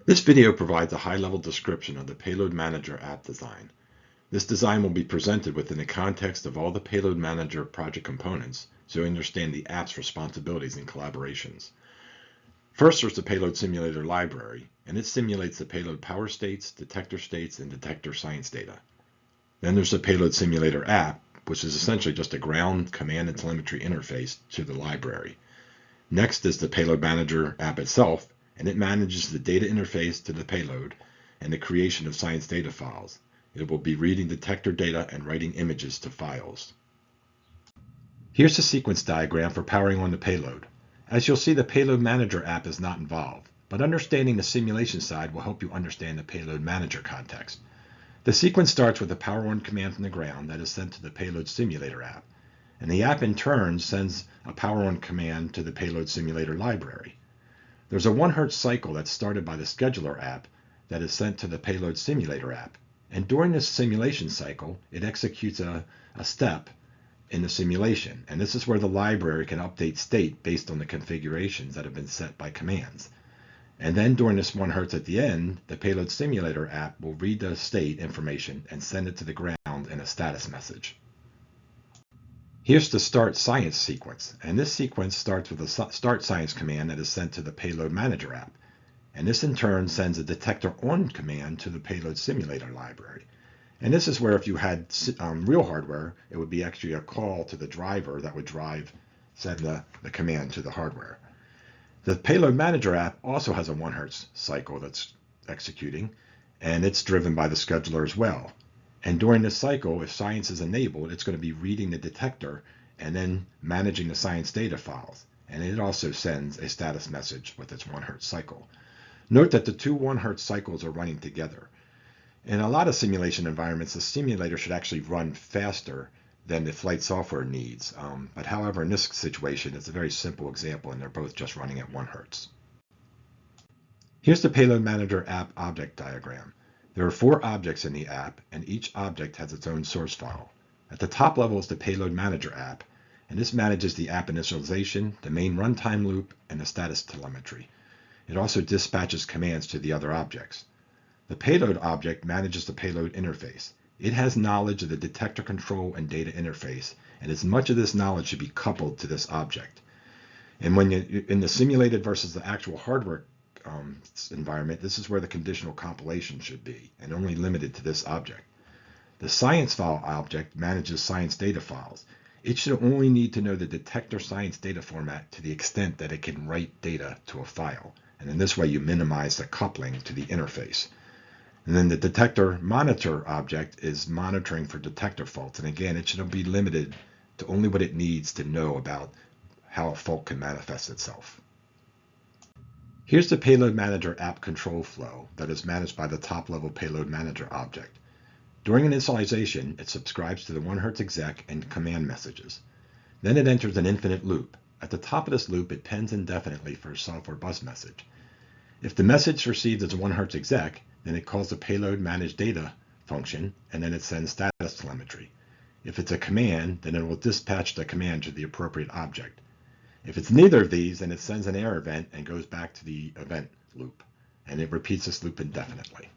This video provides a high-level description of the Payload Manager app design. This design will be presented within the context of all the Payload Manager project components, so you understand the app's responsibilities and collaborations. First, there's the Payload Simulator library, and it simulates the payload power states, states, and detector science data. Then there's the Payload Simulator app, which is essentially just a ground command and telemetry interface to the library. Next is the Payload Manager app itself, and it manages the data interface to the payload and the creation of science data files. It will be reading detector data and writing images to files. Here's the sequence diagram for powering on the payload. As you'll see, the Payload Manager app is not involved, but understanding the simulation side will help you understand the Payload Manager context. The sequence starts with a power on command from the ground that is sent to the Payload Simulator app, and the app in turn sends a power on command to the Payload Simulator library. There's a 1 Hz cycle that's started by the Scheduler app that is sent to the Payload Simulator app, and during this simulation cycle, it executes a step in the simulation, and this is where the library can update state based on the configurations that have been set by commands. And then during this 1 Hz at the end, the Payload Simulator app will read the state information and send it to the ground in a status message. Here's the Start Science sequence, and this sequence starts with a Start Science command that is sent to the Payload Manager app, and this in turn sends a Detector On command to the Payload Simulator library. And this is where if you had real hardware, it would be actually a call to the driver that would send the command to the hardware. The Payload Manager app also has a 1 Hz cycle that's executing, and it's driven by the scheduler as well. And during this cycle, if science is enabled, it's going to be reading the detector and then managing the science data files. And it also sends a status message with its 1 Hz cycle. Note that the two 1 Hz cycles are running together. In a lot of simulation environments, the simulator should actually run faster than the flight software needs. But however, in this situation, it's a very simple example, and they're both just running at 1 Hz. Here's the Payload Manager app object diagram. There are 4 objects in the app, and each object has its own source file. At the top level is the Payload Manager app, and this manages the app initialization, the main runtime loop, and the status telemetry. It also dispatches commands to the other objects. The Payload object manages the payload interface. It has knowledge of the detector control and data interface, and as much of this knowledge should be coupled to this object. And when you in the simulated versus the actual hardware environment, this is where the conditional compilation should be, and only limited to this object. The science file object manages science data files. It should only need to know the detector science data format to the extent that it can write data to a file. And in this way, you minimize the coupling to the interface. And then the detector monitor object is monitoring for detector faults. And again, it should be limited to only what it needs to know about how a fault can manifest itself. Here's the Payload Manager app control flow that is managed by the top-level Payload Manager object. During initialization, it subscribes to the 1 Hz exec and command messages. Then it enters an infinite loop. At the top of this loop, it pens indefinitely for a software bus message. If the message received is a 1 Hz exec, then it calls the Payload Manage Data function, and then it sends status telemetry. If it's a command, then it will dispatch the command to the appropriate object. If it's neither of these, then it sends an error event and goes back to the event loop, and it repeats this loop indefinitely.